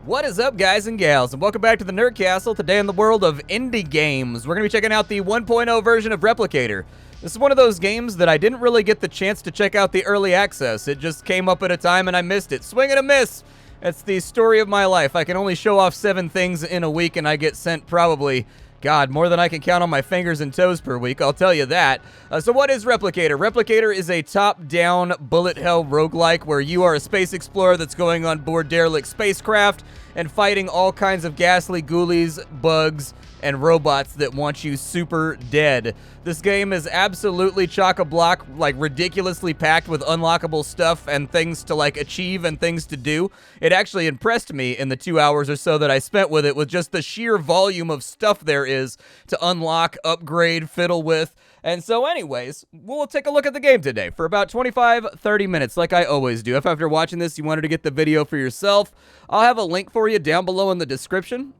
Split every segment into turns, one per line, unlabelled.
What is up, guys and gals, and welcome back to the Nerd Castle. Today in the world of indie games, we're going to be checking out the 1.0 version of Replicator. This is one of those games that I didn't really get the chance to check out the early access. It just came up at a time and I missed it. Swing and a miss! It's the story of my life. I can only show off 7 things in a week and I get sent probably, God, more than I can count on my fingers and toes per week, I'll tell you that. So what is Replicator? Replicator is a top-down bullet hell roguelike where you are a space explorer that's going on board Derelict spacecraft and fighting all kinds of ghastly ghoulies, bugs, and robots that want you super dead. This game is absolutely chock-a-block, like ridiculously packed with unlockable stuff and things to like achieve and things to do. It actually impressed me in the 2 hours or so that I spent with it, with just the sheer volume of stuff there is to unlock, upgrade, fiddle with. And so anyways, we'll take a look at the game today for about 25-30 minutes like I always do. If after watching this you wanted to get the video for yourself, I'll have a link for you down below in the description.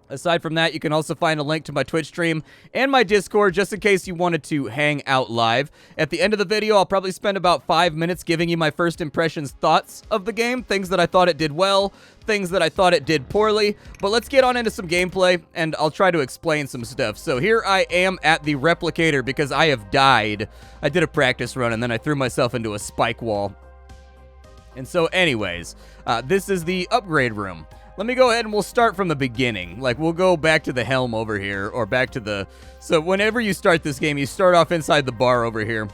Aside from that, you can also find a link to my Twitch stream and my Discord just in case you wanted to hang out live. At the end of the video, I'll probably spend about 5 minutes giving you my first impressions, thoughts of the game, things that I thought it did well, things that I thought it did poorly. But let's get on into some gameplay, and I'll try to explain some stuff. So here I am at the Replicator because I have died. I did a practice run, and then I threw myself into a spike wall. And so anyways, this is the upgrade room. Let me go ahead and we'll start from the beginning. Like, we'll go back to the helm over here, or back to the... So whenever you start this game, you start off inside the bar over here.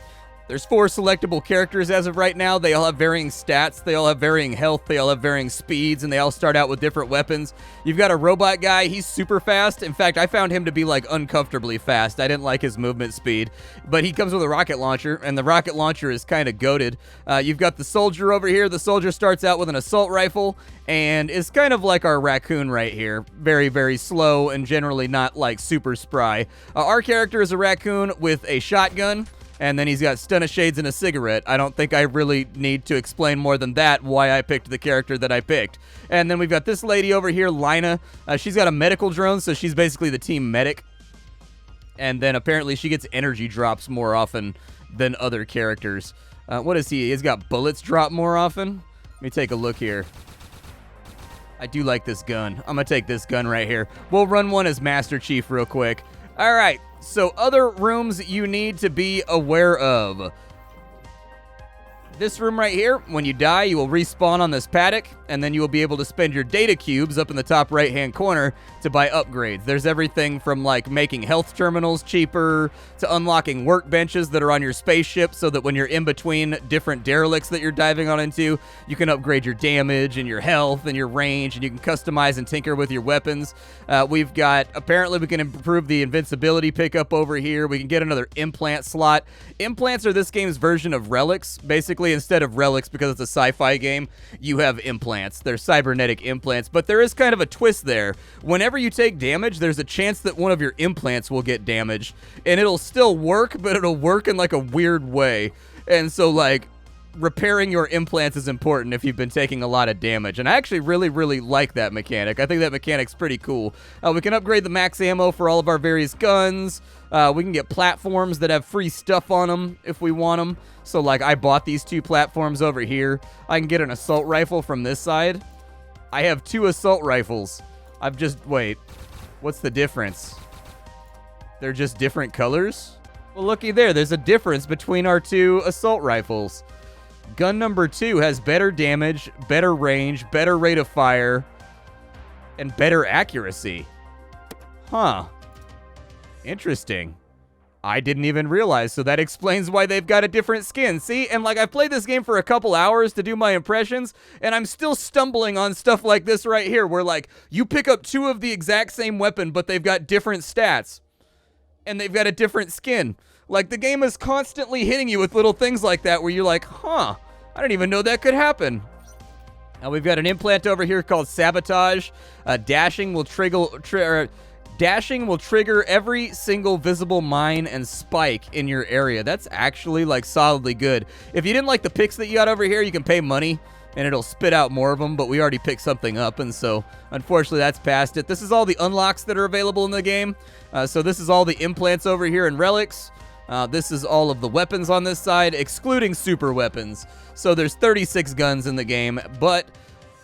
There's 4 selectable characters as of right now. They all have varying stats, they all have varying health, they all have varying speeds, and they all start out with different weapons. You've got a robot guy, he's super fast. In fact, I found him to be like uncomfortably fast. I didn't like his movement speed, but he comes with a rocket launcher, and the rocket launcher is kind of goated. You've got the soldier over here. The soldier starts out with an assault rifle, and is kind of like our raccoon right here. Very, very slow, and generally not like super spry. Our character is a raccoon with a shotgun, and then he's got stun of shades and a cigarette. I don't think I really need to explain more than that why I picked the character that I picked. And then we've got this lady over here, Lina. She's got a medical drone, so she's basically the team medic. And then apparently she gets energy drops more often than other characters. What is he? He's got bullets drop more often? Let me take a look here. I do like this gun. I'm gonna take this gun right here. We'll run one as Master Chief real quick. All right. So other rooms you need to be aware of. This room right here, when you die, you will respawn on this paddock, and then you will be able to spend your data cubes up in the top right-hand corner to buy upgrades. There's everything from, like, making health terminals cheaper to unlocking workbenches that are on your spaceship so that when you're in between different derelicts that you're diving on into, you can upgrade your damage and your health and your range, and you can customize and tinker with your weapons. We've got, apparently we can improve the invincibility pickup over here. We can get another implant slot. Implants are this game's version of relics. Basically, instead of relics, because it's a sci-fi game, you have implants. They're cybernetic implants, but there is kind of a twist there. Whenever you take damage, there's a chance that one of your implants will get damaged, and it'll still work, but it'll work in like a weird way. And so, like, repairing your implants is important if you've been taking a lot of damage, and I actually really, really like that mechanic. I think that mechanic's pretty cool. We can upgrade the max ammo for all of our various guns. We can get platforms that have free stuff on them if we want them. So, like, I bought these 2 platforms over here. I can get an assault rifle from this side. I have 2 assault rifles. Wait, what's the difference? They're just different colors? Well, looky there. There's a difference between our 2 assault rifles. Gun number 2 has better damage, better range, better rate of fire, and better accuracy. Huh. Interesting. I didn't even realize, so that explains why they've got a different skin. See, and like, I've played this game for a couple hours to do my impressions, and I'm still stumbling on stuff like this right here, where like, you pick up 2 of the exact same weapon, but they've got different stats, and they've got a different skin. Like, the game is constantly hitting you with little things like that, where you're like, huh, I didn't even know that could happen. Now, we've got an implant over here called Sabotage. Dashing will trigger every single visible mine and spike in your area. That's actually, like, solidly good. If you didn't like the picks that you got over here, you can pay money, and it'll spit out more of them, but we already picked something up, and so, unfortunately, that's past it. This is all the unlocks that are available in the game. So this is all the implants over here in relics. This is all of the weapons on this side, excluding super weapons. So there's 36 guns in the game, but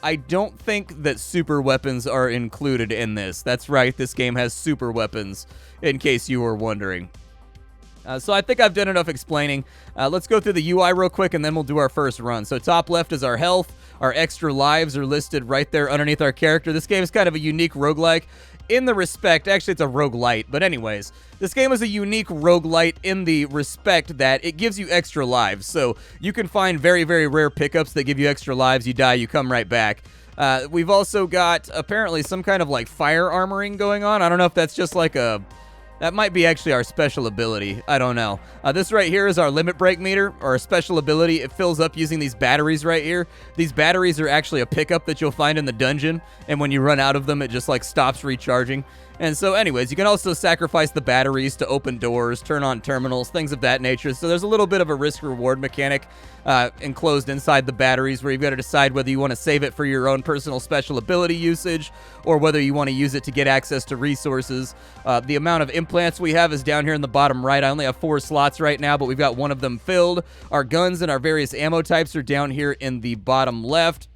I don't think that super weapons are included in this. That's right, this game has super weapons, in case you were wondering. So I think I've done enough explaining. Let's go through the UI real quick, and then we'll do our first run. So top left is our health. Our extra lives are listed right there underneath our character. This game is kind of a unique roguelike in the respect, actually it's a roguelite, but anyways, this game is a unique roguelite in the respect that it gives you extra lives. So you can find very, very rare pickups that give you extra lives. You die, you come right back. We've also got apparently some kind of like fire armoring going on. I don't know if that's just like a... That might be actually our special ability. I don't know. This right here is our limit break meter, or a special ability. It fills up using these batteries right here. These batteries are actually a pickup that you'll find in the dungeon, and when you run out of them, it just like stops recharging. And so anyways, you can also sacrifice the batteries to open doors, turn on terminals, things of that nature. So there's a little bit of a risk-reward mechanic enclosed inside the batteries where you've got to decide whether you want to save it for your own personal special ability usage or whether you want to use it to get access to resources. The amount of implants we have is down here in the bottom right. I only have 4 slots right now, but we've got one of them filled. Our guns and our various ammo types are down here in the bottom left.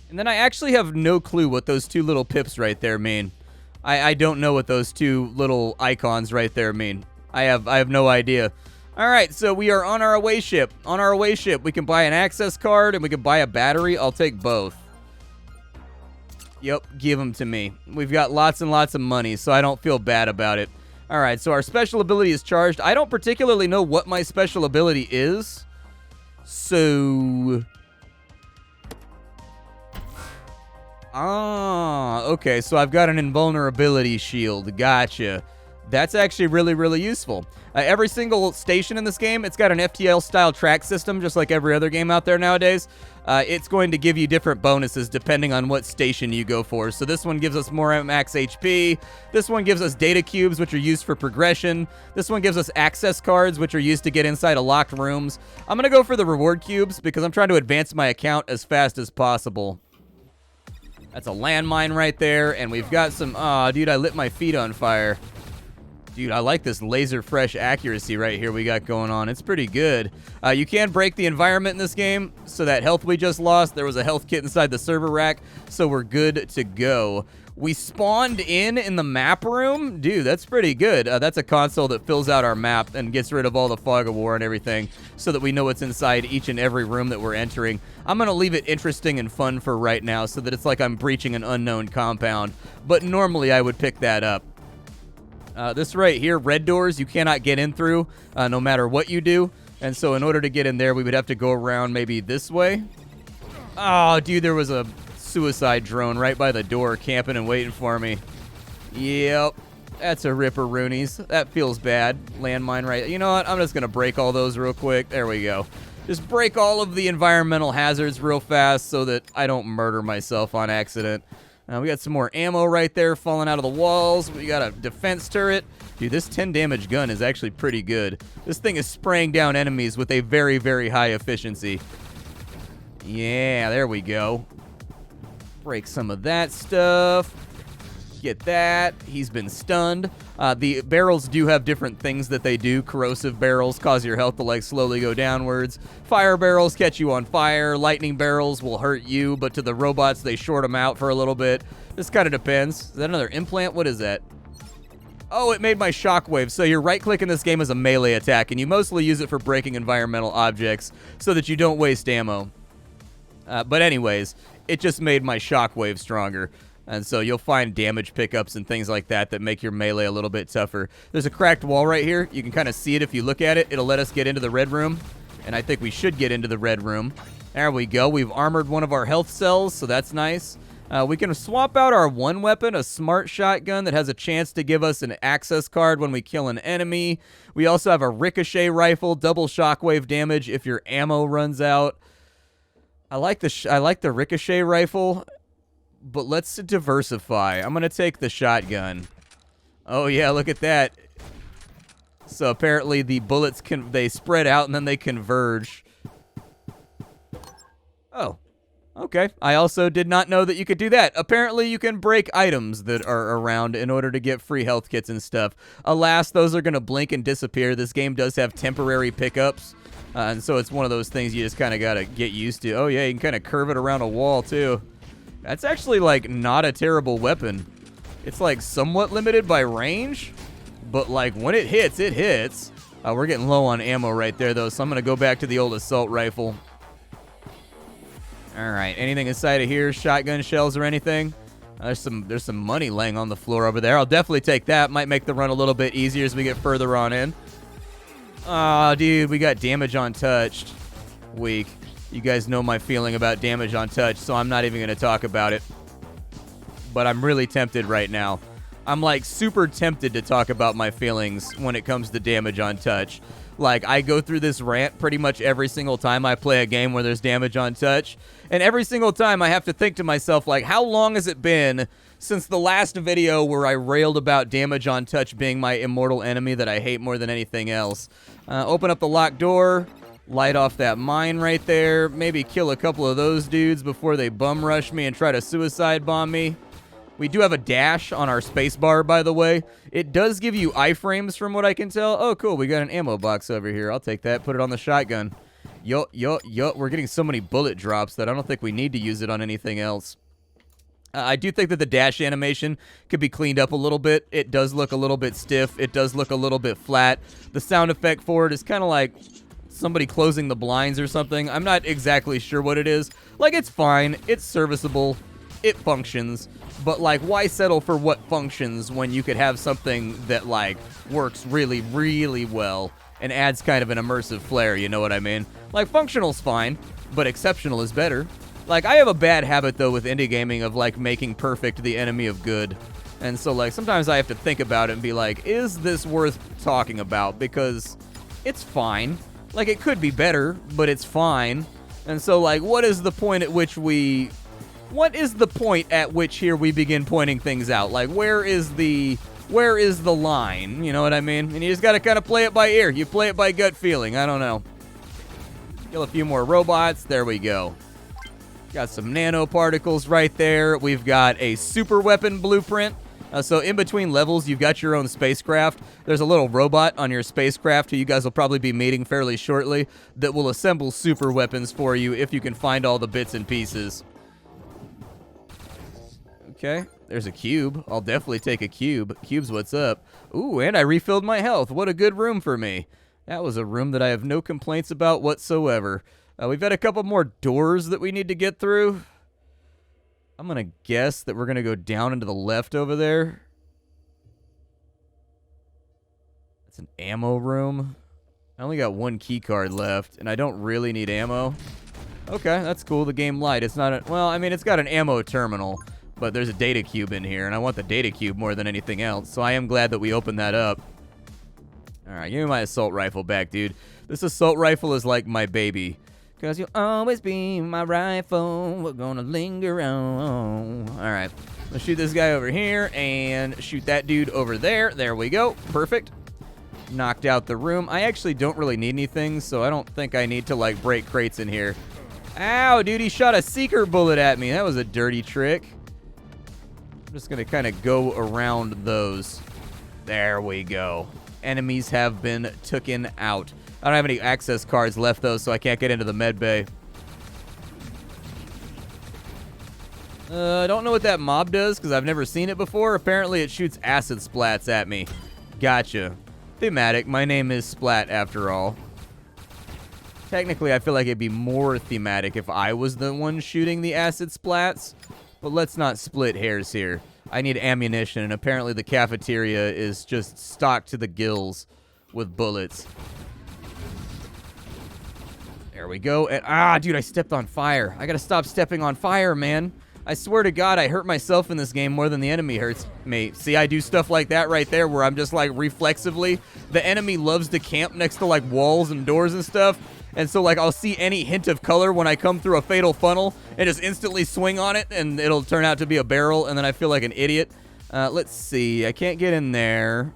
And then I actually have no clue what those 2 little pips right there mean. I don't know what those 2 little icons right there mean. I have no idea. All right, so we are on our away ship. On our away ship, we can buy an access card and we can buy a battery. I'll take both. Yep, give them to me. We've got lots and lots of money, so I don't feel bad about it. All right, so our special ability is charged. I don't particularly know what my special ability is. So... okay, so I've got an invulnerability shield. Gotcha. That's actually really, really useful. Every single station in this game, it's got an FTL-style track system, just like every other game out there nowadays. It's going to give you different bonuses depending on what station you go for. So this one gives us more max HP. This one gives us data cubes, which are used for progression. This one gives us access cards, which are used to get inside of locked rooms. I'm going to go for the reward cubes because I'm trying to advance my account as fast as possible. That's a landmine right there, and we've got some... Aw, dude, I lit my feet on fire. Dude, I like this laser fresh accuracy right here we got going on. It's pretty good. You can break the environment in this game, so that health we just lost, there was a health kit inside the server rack, so we're good to go. We spawned in the map room. Dude, that's pretty good. That's a console that fills out our map and gets rid of all the fog of war and everything so that we know what's inside each and every room that we're entering. I'm going to leave it interesting and fun for right now so that it's like I'm breaching an unknown compound, but normally I would pick that up. This right here, red doors, you cannot get in through no matter what you do. And so in order to get in there, we would have to go around maybe this way. Oh, dude, there was a suicide drone right by the door camping and waiting for me. Yep, that's a ripper-roonies. That feels bad. Landmine right... You know what? I'm just going to break all those real quick. There we go. Just break all of the environmental hazards real fast so that I don't murder myself on accident. We got some more ammo right there falling out of the walls. We got a defense turret. Dude, this 10 damage gun is actually pretty good. This thing is spraying down enemies with a very, very high efficiency. Yeah, there we go. Break some of that stuff. Get that. He's been stunned. The barrels do have different things that they do. Corrosive barrels cause your health to like slowly go downwards. Fire barrels catch you on fire. Lightning barrels will hurt you, but to the robots, they short them out for a little bit. This kind of depends. Is that another implant? What is that? Oh, it made my shockwave. So your right click in this game is a melee attack, and you mostly use it for breaking environmental objects so that you don't waste ammo. But anyways, it just made my shockwave stronger. And so you'll find damage pickups and things like that that make your melee a little bit tougher. There's a cracked wall right here. You can kind of see it if you look at it. It'll let us get into the red room. And I think we should get into the red room. There we go. We've armored one of our health cells, so that's nice. We can swap out our one weapon, a smart shotgun that has a chance to give us an access card when we kill an enemy. We also have a ricochet rifle, double shockwave damage if your ammo runs out. I like the ricochet rifle. But let's diversify. I'm going to take the shotgun. Oh, yeah, look at that. So apparently the bullets, they spread out and then they converge. Oh. Okay, I also did not know that you could do that. Apparently, you can break items that are around in order to get free health kits and stuff. Alas, those are going to blink and disappear. This game does have temporary pickups, and so it's one of those things you just kind of got to get used to. Oh, yeah, you can kind of curve it around a wall, too. That's actually, like, not a terrible weapon. It's, like, somewhat limited by range, but, like, when it hits, it hits. We're getting low on ammo right there, though, so I'm going to go back to the old assault rifle. All right, anything inside of here? Shotgun shells or anything? There's some money laying on the floor over there. I'll definitely take that. Might make the run a little bit easier as we get further on in. Aw, dude, we got damage on touched. Weak. You guys know my feeling about damage on touch, so I'm not even going to talk about it. But I'm really tempted right now. I'm, like, super tempted to talk about my feelings when it comes to damage on touch. Like, I go through this rant pretty much every single time I play a game where there's damage on touch. And every single time I have to think to myself, like, how long has it been since the last video where I railed about damage on touch being my immortal enemy that I hate more than anything else? Open up the locked door, light off that mine right there, maybe kill a couple of those dudes before they bum rush me and try to suicide bomb me. We do have a dash on our spacebar, by the way. It does give you iframes from what I can tell. Oh, cool. We got an ammo box over here. I'll take that. Put it on the shotgun. Yo. We're getting so many bullet drops that I don't think we need to use it on anything else. I do think that the dash animation could be cleaned up a little bit. It does look a little bit stiff. It does look a little bit flat. The sound effect for it is kind of like somebody closing the blinds or something. I'm not exactly sure what it is. Like, it's fine. It's serviceable. It functions. But, like, why settle for what functions when you could have something that, like, works really, really well and adds kind of an immersive flair, you know what I mean? Like, functional's fine, but exceptional is better. Like, I have a bad habit, though, with indie gaming of, like, making perfect the enemy of good. And so, like, sometimes I have to think about it and be like, is this worth talking about? Because it's fine. Like, it could be better, but it's fine. And so, like, what is the point at which here we begin pointing things out? Like, where is the line? You know what I mean? And you just gotta kind of play it by ear. You play it by gut feeling. I don't know. Kill a few more robots. There we go. Got some nanoparticles right there. We've got a super weapon blueprint. So in between levels, you've got your own spacecraft. There's a little robot on your spacecraft who you guys will probably be meeting fairly shortly that will assemble super weapons for you if you can find all the bits and pieces. Okay, there's a cube. I'll definitely take a cube. Cube's what's up. Ooh, and I refilled my health. What a good room for me. That was a room that I have no complaints about whatsoever. We've got a couple more doors that we need to get through. I'm going to guess that we're going to go down into the left over there. It's an ammo room. I only got one key card left, and I don't really need ammo. Okay, that's cool. The game light. It's not a... Well, I mean, it's got an ammo terminal. But there's a data cube in here, and I want the data cube more than anything else, so I am glad that we opened that up. Alright, give me my assault rifle back, dude. This assault rifle is like my baby. Because you'll always be my rifle, we're gonna linger on. Alright, let's shoot this guy over here, and shoot that dude over there. There we go. Perfect. Knocked out the room. I actually don't really need anything, so I don't think I need to, like, break crates in here. Ow, dude, he shot a seeker bullet at me. That was a dirty trick. Just gonna kind of go around those. There we go. Enemies have been taken out. I don't have any access cards left, though, so I can't get into the med bay. I don't know what that mob does, because I've never seen it before. Apparently, it shoots acid splats at me. Gotcha. Thematic. My name is Splat, after all. Technically, I feel like it'd be more thematic if I was the one shooting the acid splats. But let's not split hairs here. I need ammunition, and apparently the cafeteria is just stocked to the gills with bullets. There we go. And dude, I stepped on fire. I gotta stop stepping on fire, man. I swear to God, I hurt myself in this game more than the enemy hurts me. See, I do stuff like that right there where I'm just, like, reflexively. The enemy loves to camp next to, like, walls and doors and stuff. And so, like, I'll see any hint of color when I come through a fatal funnel and just instantly swing on it, and it'll turn out to be a barrel, and then I feel like an idiot. Let's see. I can't get in there.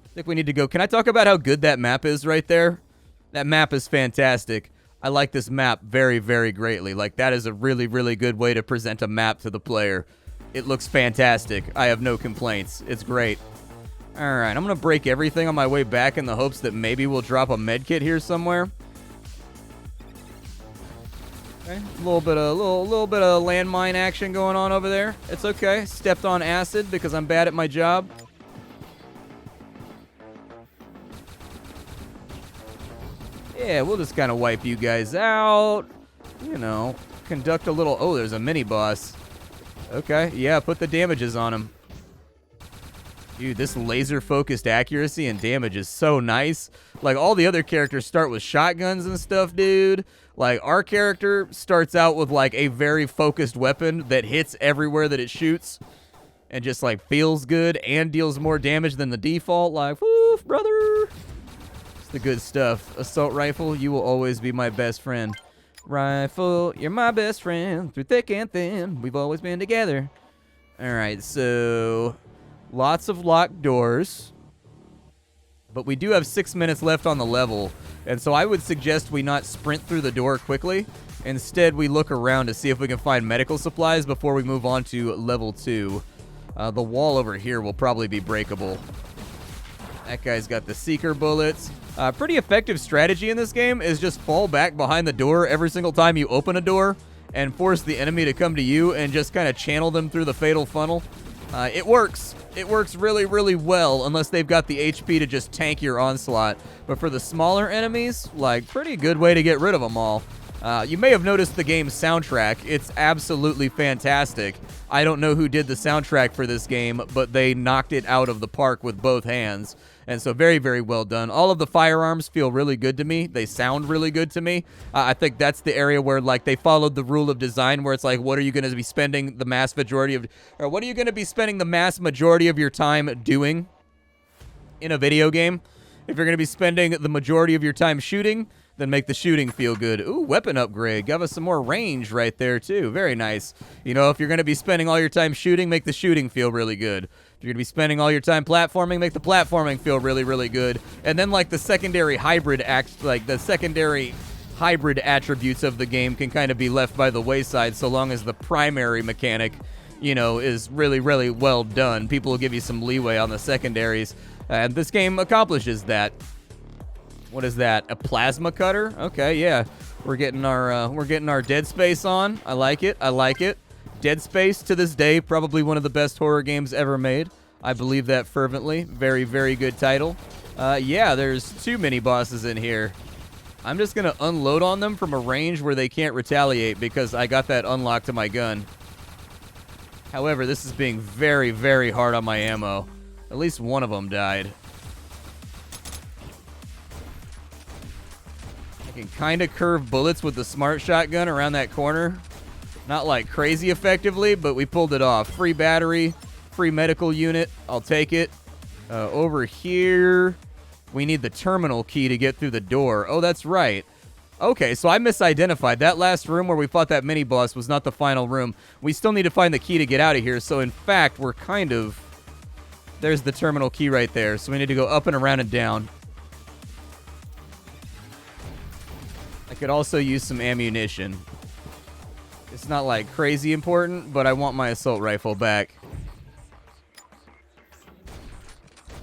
I think we need to go. Can I talk about how good that map is right there? That map is fantastic. I like this map very, very greatly. Like, that is a really, really good way to present a map to the player. It looks fantastic. I have no complaints. It's great. Alright, I'm going to break everything on my way back in the hopes that maybe we'll drop a medkit here somewhere. Okay, a little bit of landmine action going on over there. It's okay. Stepped on acid because I'm bad at my job. Yeah, we'll just kind of wipe you guys out. You know, conduct a little... Oh, there's a mini-boss. Okay, yeah, put the damages on him. Dude, this laser-focused accuracy and damage is so nice. Like, all the other characters start with shotguns and stuff, dude. Like, our character starts out with, like, a very focused weapon that hits everywhere that it shoots. And just, like, feels good and deals more damage than the default. Like, woof, brother. The good stuff. Assault rifle, you will always be my best friend. Rifle, you're my best friend. Through thick and thin, we've always been together. Alright, so... lots of locked doors. But we do have 6 minutes left on the level. And so I would suggest we not sprint through the door quickly. Instead, we look around to see if we can find medical supplies before we move on to level 2. The wall over here will probably be breakable. That guy's got the seeker bullets. Pretty effective strategy in this game is just fall back behind the door every single time you open a door and force the enemy to come to you and just kind of channel them through the fatal funnel. It works. It works really, really well unless they've got the HP to just tank your onslaught. But for the smaller enemies, like, pretty good way to get rid of them all. You may have noticed the game's soundtrack. It's absolutely fantastic. I don't know who did the soundtrack for this game, but they knocked it out of the park with both hands. And so very, very well done. All of the firearms feel really good to me. They sound really good to me. I think that's the area where, like, they followed the rule of design where it's like, what are you going to be spending the mass majority of, or what are you going to be spending the mass majority of your time doing in a video game? If you're going to be spending the majority of your time shooting, then make the shooting feel good. Ooh, weapon upgrade. Got us some more range right there, too. Very nice. You know, if you're going to be spending all your time shooting, make the shooting feel really good. If you're going to be spending all your time platforming, make the platforming feel really, really good. And then, like, the secondary hybrid attributes of the game can kind of be left by the wayside so long as the primary mechanic, you know, is really, really well done. People will give you some leeway on the secondaries. And this game accomplishes that. What is that? A plasma cutter? Okay, yeah. We're getting our Dead Space on. I like it. I like it. Dead Space, to this day, probably one of the best horror games ever made. I believe that fervently. Very, very good title. Yeah, there's too many bosses in here. I'm just going to unload on them from a range where they can't retaliate because I got that unlocked to my gun. However, this is being very, very hard on my ammo. At least one of them died. I can kind of curve bullets with the smart shotgun around that corner. Not like crazy effectively, but we pulled it off. Free battery, free medical unit. I'll take it. Over here, we need the terminal key to get through the door. Oh, that's right. Okay, so I misidentified. That last room where we fought that mini-boss was not the final room. We still need to find the key to get out of here. So, in fact, we're kind of... There's the terminal key right there. So we need to go up and around and down. I could also use some ammunition. It's not, like, crazy important, but I want my assault rifle back.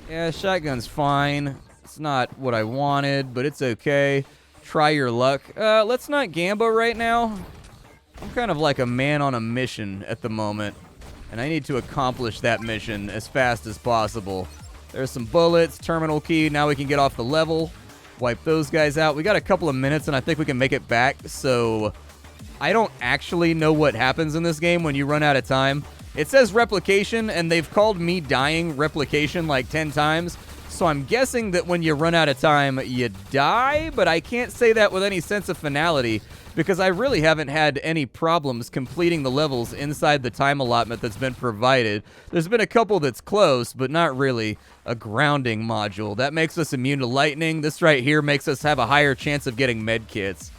Yeah, shotgun's fine. It's not what I wanted, but it's okay. Try your luck. Let's not gamble right now. I'm kind of like a man on a mission at the moment, and I need to accomplish that mission as fast as possible. There's some bullets, terminal key. Now we can get off the level. Wipe those guys out. We got a couple of minutes, and I think we can make it back, so I don't actually know what happens in this game when you run out of time. It says replication, and they've called me dying replication like 10 times, so I'm guessing that when you run out of time, you die, but I can't say that with any sense of finality, because I really haven't had any problems completing the levels inside the time allotment that's been provided. There's been a couple that's close, but not really. A grounding module. That makes us immune to lightning. This right here makes us have a higher chance of getting med kits.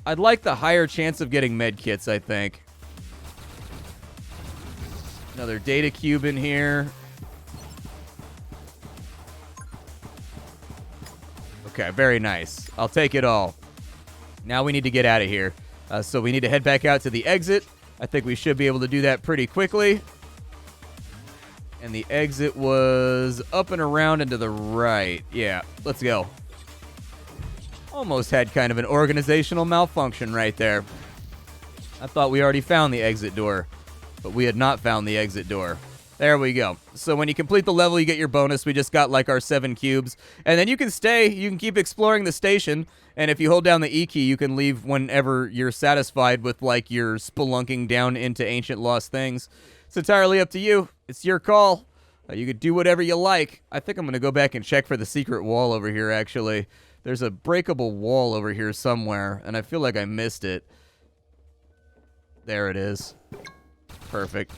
I'd like the higher chance of getting med kits, I think. Another data cube in here. Okay, very nice. I'll take it all. Now we need to get out of here. So we need to head back out to the exit. I think we should be able to do that pretty quickly. And the exit was up and around and to the right. Yeah, let's go. Almost had kind of an organizational malfunction right there. I thought we already found the exit door, but we had not found the exit door. There we go. So when you complete the level, you get your bonus. We just got like our 7 cubes. And then you can stay. You can keep exploring the station. And if you hold down the E key, you can leave whenever you're satisfied with like your spelunking down into ancient lost things. It's entirely up to you. It's your call. You could do whatever you like. I think I'm going to go back and check for the secret wall over here, actually. There's a breakable wall over here somewhere, and I feel like I missed it. There it is. Perfect.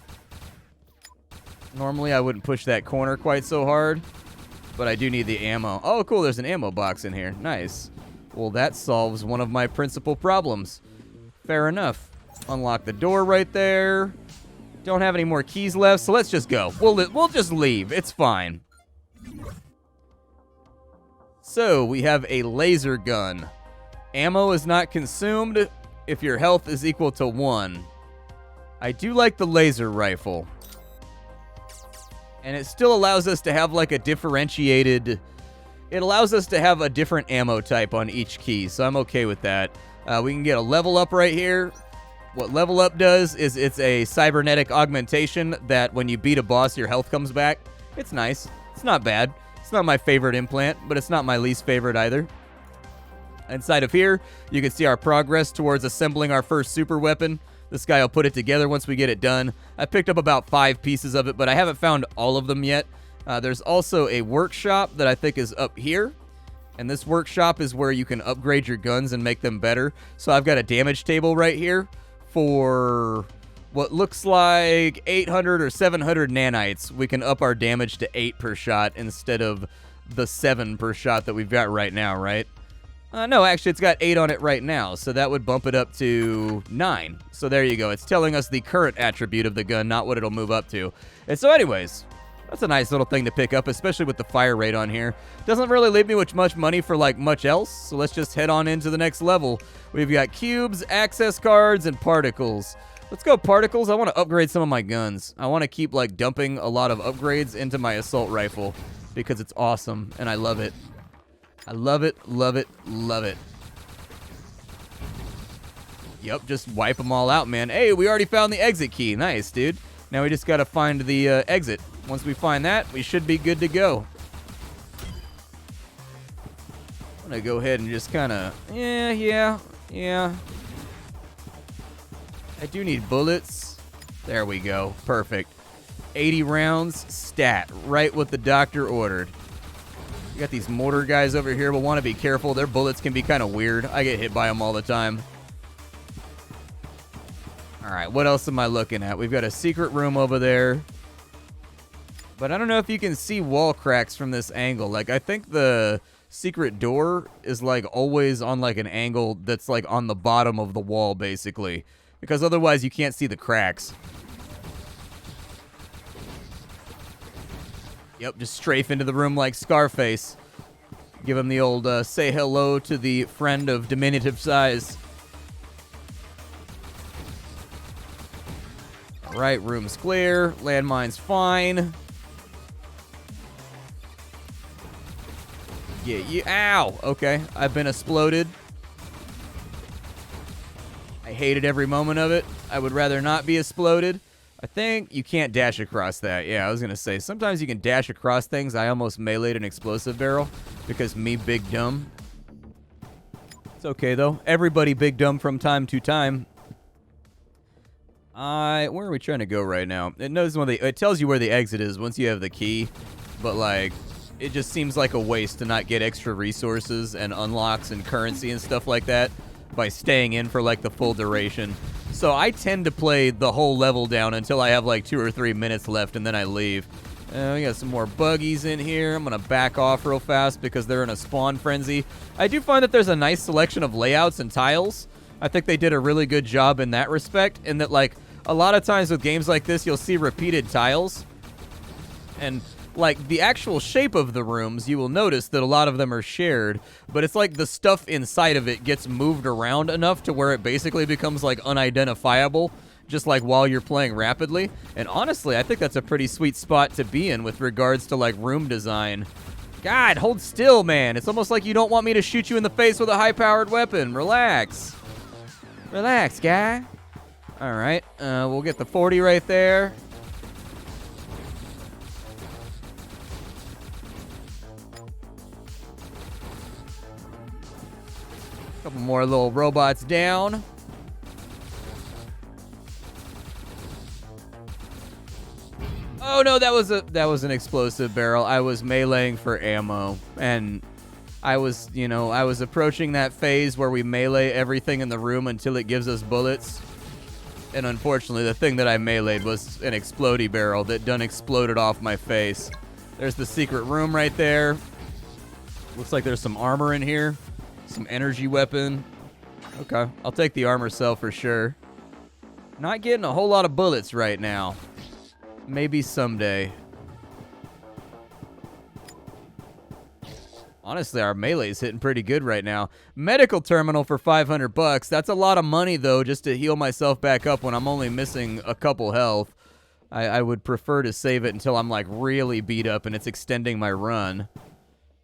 Normally, I wouldn't push that corner quite so hard, but I do need the ammo. Oh, cool, there's an ammo box in here. Nice. Well, that solves one of my principal problems. Fair enough. Unlock the door right there. Don't have any more keys left, so let's just go. We'll just leave. It's fine. So, we have a laser gun. Ammo is not consumed if your health is equal to 1. I do like the laser rifle. And it still allows us to have like a differentiated... It allows us to have a different ammo type on each key, so I'm okay with that. We can get a level up right here. What level up does is it's a cybernetic augmentation that when you beat a boss, your health comes back. It's nice. It's not bad. It's not my favorite implant, but it's not my least favorite either. Inside of here, you can see our progress towards assembling our first super weapon. This guy will put it together once we get it done. I picked up about 5 pieces of it, but I haven't found all of them yet. There's also a workshop that I think is up here. And this workshop is where you can upgrade your guns and make them better. So I've got a damage table right here for what looks like 800 or 700 nanites. We can up our damage to 8 per shot instead of the 7 per shot that we've got right now, right? No, actually, it's got 8 on it right now, so that would bump it up to 9. So there you go. It's telling us the current attribute of the gun, not what it'll move up to. And so anyways, that's a nice little thing to pick up, especially with the fire rate on here. Doesn't really leave me with much money for, like, much else, so let's just head on into the next level. We've got cubes, access cards, and particles. Let's go particles. I want to upgrade some of my guns. I want to keep, like, dumping a lot of upgrades into my assault rifle because it's awesome, and I love it. I love it, love it, love it. Yep, just wipe them all out, man. Hey, we already found the exit key. Nice, dude. Now we just got to find the exit. Once we find that, we should be good to go. I'm going to go ahead and just kind of... Yeah. I do need bullets. There we go. Perfect. 80 rounds, stat. Right what the doctor ordered. We got these mortar guys over here. We'll want to be careful. Their bullets can be kind of weird. I get hit by them all the time. All right, what else am I looking at? We've got a secret room over there. But I don't know if you can see wall cracks from this angle. Like, I think the secret door is, like, always on, like, an angle that's, like, on the bottom of the wall, basically. Because otherwise you can't see the cracks. Yep, just strafe into the room like Scarface. Give him the old say hello to the friend of diminutive size. Alright, room's clear. Landmine's fine. Ow! Okay, I've been exploded. I hated every moment of it. I would rather not be exploded. I think you can't dash across that. Yeah, I was going to say, sometimes you can dash across things. I almost meleeed an explosive barrel because me big dumb. It's okay, though. Everybody big dumb from time to time. Where are we trying to go right now? It tells you where the exit is once you have the key, but, like, it just seems like a waste to not get extra resources and unlocks and currency and stuff like that by staying in for, like, the full duration. So I tend to play the whole level down until I have like 2 or 3 minutes left, and then I leave. We got some more buggies in here. I'm going to back off real fast because they're in a spawn frenzy. I do find that there's a nice selection of layouts and tiles. I think they did a really good job in that respect, in that, like, a lot of times with games like this, you'll see repeated tiles. And Like, the actual shape of the rooms, you will notice that a lot of them are shared, but it's like the stuff inside of it gets moved around enough to where it basically becomes, like, unidentifiable, just like while you're playing rapidly. And honestly, I think that's a pretty sweet spot to be in with regards to, like, room design. God, hold still, man. It's almost like you don't want me to shoot you in the face with a high-powered weapon. Relax. Relax, guy. All right, we'll get the 40 right there. Couple more little robots down. Oh no, that was an explosive barrel. I was meleeing for ammo, and I was approaching that phase where we melee everything in the room until it gives us bullets. And unfortunately, the thing that I meleeed was an explodey barrel that done exploded off my face. There's the secret room right there. Looks like there's some armor in here. Some energy weapon. Okay, I'll take the armor cell for sure. Not getting a whole lot of bullets right now. Maybe someday. Honestly, our melee's hitting pretty good right now. Medical terminal for 500 bucks. That's a lot of money, though, just to heal myself back up when I'm only missing a couple health. I would prefer to save it until I'm, like, really beat up and it's extending my run.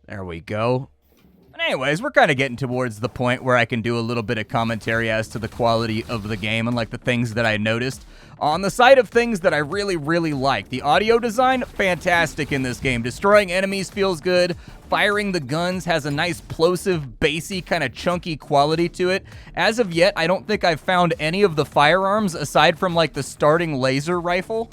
There we go. But anyways, we're kind of getting towards the point where I can do a little bit of commentary as to the quality of the game and, like, the things that I noticed. On the side of things that I really, really like, the audio design, fantastic in this game. Destroying enemies feels good. Firing the guns has a nice plosive, bassy, kind of chunky quality to it. As of yet, I don't think I've found any of the firearms, aside from, like, the starting laser rifle,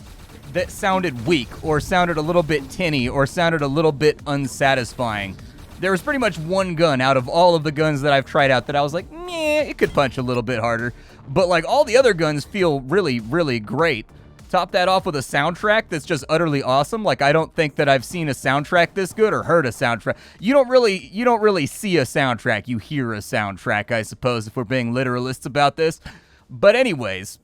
that sounded weak, or sounded a little bit tinny, or sounded a little bit unsatisfying. There was pretty much one gun out of all of the guns that I've tried out that I was like, meh, it could punch a little bit harder. But, like, all the other guns feel really, really great. Top that off with a soundtrack that's just utterly awesome. Like, I don't think that I've seen a soundtrack this good or heard a soundtrack. You don't really see a soundtrack. You hear a soundtrack, I suppose, if we're being literalists about this. But anyways,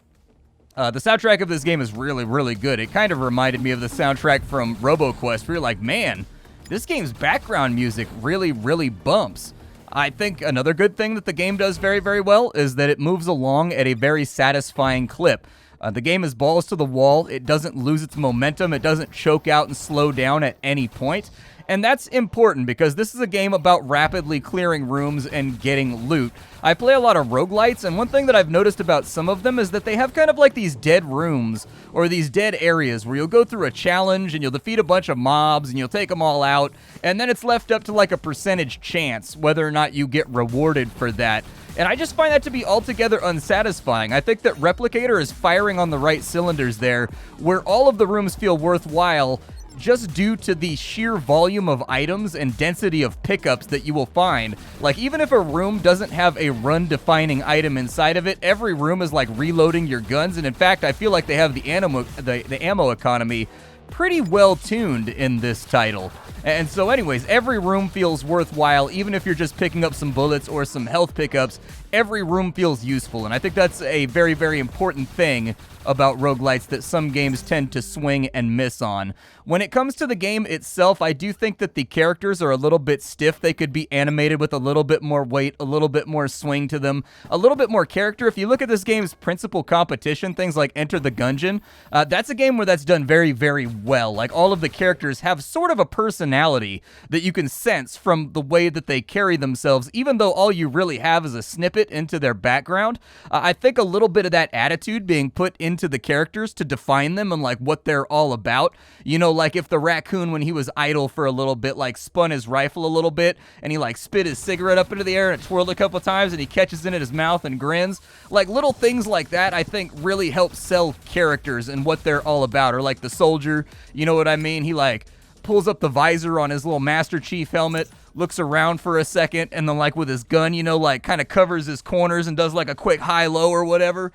the soundtrack of this game is really, really good. It kind of reminded me of the soundtrack from RoboQuest, where you're like, man, this game's background music really, really bumps. I think another good thing that the game does very, very well is that it moves along at a very satisfying clip. The game is balls to the wall. It doesn't lose its momentum. It doesn't choke out and slow down at any point. And that's important because this is a game about rapidly clearing rooms and getting loot. I play a lot of roguelites, and one thing that I've noticed about some of them is that they have kind of like these dead rooms or these dead areas where you'll go through a challenge and you'll defeat a bunch of mobs and you'll take them all out, and then it's left up to like a percentage chance whether or not you get rewarded for that. And I just find that to be altogether unsatisfying. I think that Replicator is firing on the right cylinders there, where all of the rooms feel worthwhile just due to the sheer volume of items and density of pickups that you will find. Like, even if a room doesn't have a run-defining item inside of it, every room is like reloading your guns, and in fact, I feel like they have the ammo economy pretty well tuned in this title. And so anyways, every room feels worthwhile, even if you're just picking up some bullets or some health pickups. Every room feels useful, and I think that's a very, very important thing about roguelites that some games tend to swing and miss on. When it comes to the game itself, I do think that the characters are a little bit stiff. They could be animated with a little bit more weight, a little bit more swing to them, a little bit more character. If you look at this game's principal competition, things like Enter the Gungeon, that's a game where that's done very, very well. Like, all of the characters have sort of a personality that you can sense from the way that they carry themselves, even though all you really have is a snippet into their background. I think a little bit of that attitude being put into the characters to define them and like what they're all about. You know, like if the raccoon, when he was idle for a little bit, like spun his rifle a little bit and he like spit his cigarette up into the air and it twirled a couple times and he catches it in his mouth and grins. Like little things like that I think really help sell characters and what they're all about. Or like the soldier, you know what I mean? He like pulls up the visor on his little Master Chief helmet, looks around for a second, and then like with his gun, you know, like kind of covers his corners and does like a quick high-low or whatever.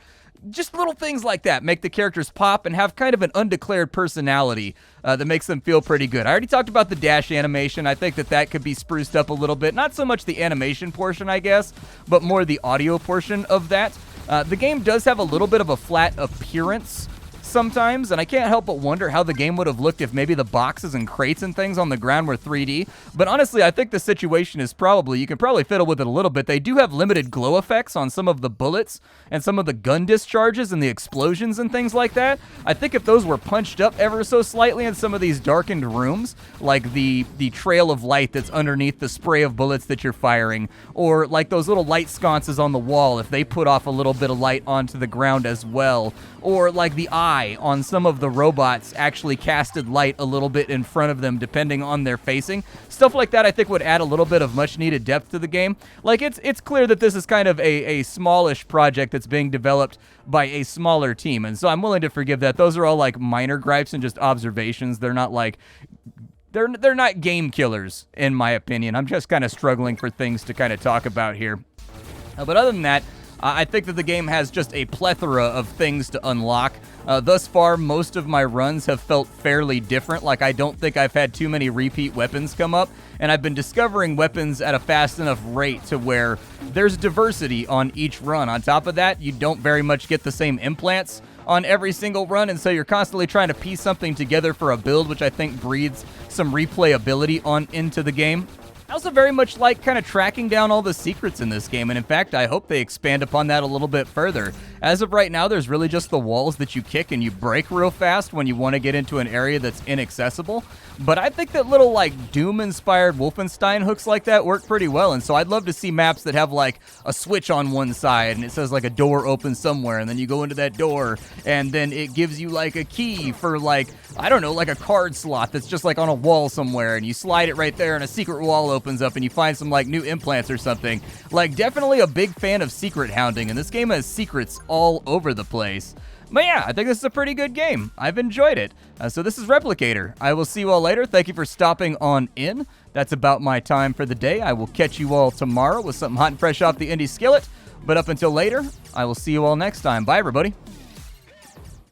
Just little things like that make the characters pop and have kind of an undeclared personality that makes them feel pretty good. I already talked about the dash animation. I think that could be spruced up a little bit. Not so much the animation portion, I guess, but more the audio portion of that. The game does have a little bit of a flat appearance, sometimes, and I can't help but wonder how the game would have looked if maybe the boxes and crates and things on the ground were 3D. But honestly, I think the situation is you can probably fiddle with it a little bit. They do have limited glow effects on some of the bullets and some of the gun discharges and the explosions and things like that. I think if those were punched up ever so slightly in some of these darkened rooms, like the trail of light that's underneath the spray of bullets that you're firing, or like those little light sconces on the wall, if they put off a little bit of light onto the ground as well, or like the eye on some of the robots actually casted light a little bit in front of them depending on their facing. Stuff like that I think would add a little bit of much needed depth to the game. Like it's clear that this is kind of a smallish project that's being developed by a smaller team, and so I'm willing to forgive that. Those are all like minor gripes and just observations. They're not like they're not game killers in my opinion. I'm just kind of struggling for things to kind of talk about here. But other than that, I think that the game has just a plethora of things to unlock. Thus far, most of my runs have felt fairly different. Like, I don't think I've had too many repeat weapons come up, and I've been discovering weapons at a fast enough rate to where there's diversity on each run. On top of that, you don't very much get the same implants on every single run, and so you're constantly trying to piece something together for a build, which I think breeds some replayability into the game. I also very much like kind of tracking down all the secrets in this game, and in fact, I hope they expand upon that a little bit further. As of right now, there's really just the walls that you kick and you break real fast when you want to get into an area that's inaccessible, but I think that little, like, Doom-inspired Wolfenstein hooks like that work pretty well, and so I'd love to see maps that have, like, a switch on one side, and it says, like, a door opens somewhere, and then you go into that door, and then it gives you, like, a key for, like, I don't know, like a card slot that's just, like, on a wall somewhere, and you slide it right there, and a secret wall opens up, and you find some, like, new implants or something. Like, definitely a big fan of secret hounding, and this game has secrets all over the place. But yeah, I think this is a pretty good game. I've enjoyed it. So this is Replicator. I will see you all later. Thank you for stopping on in. That's about my time for the day. I will catch you all tomorrow with something hot and fresh off the indie skillet. But up until later, I will see you all next time. Bye, everybody.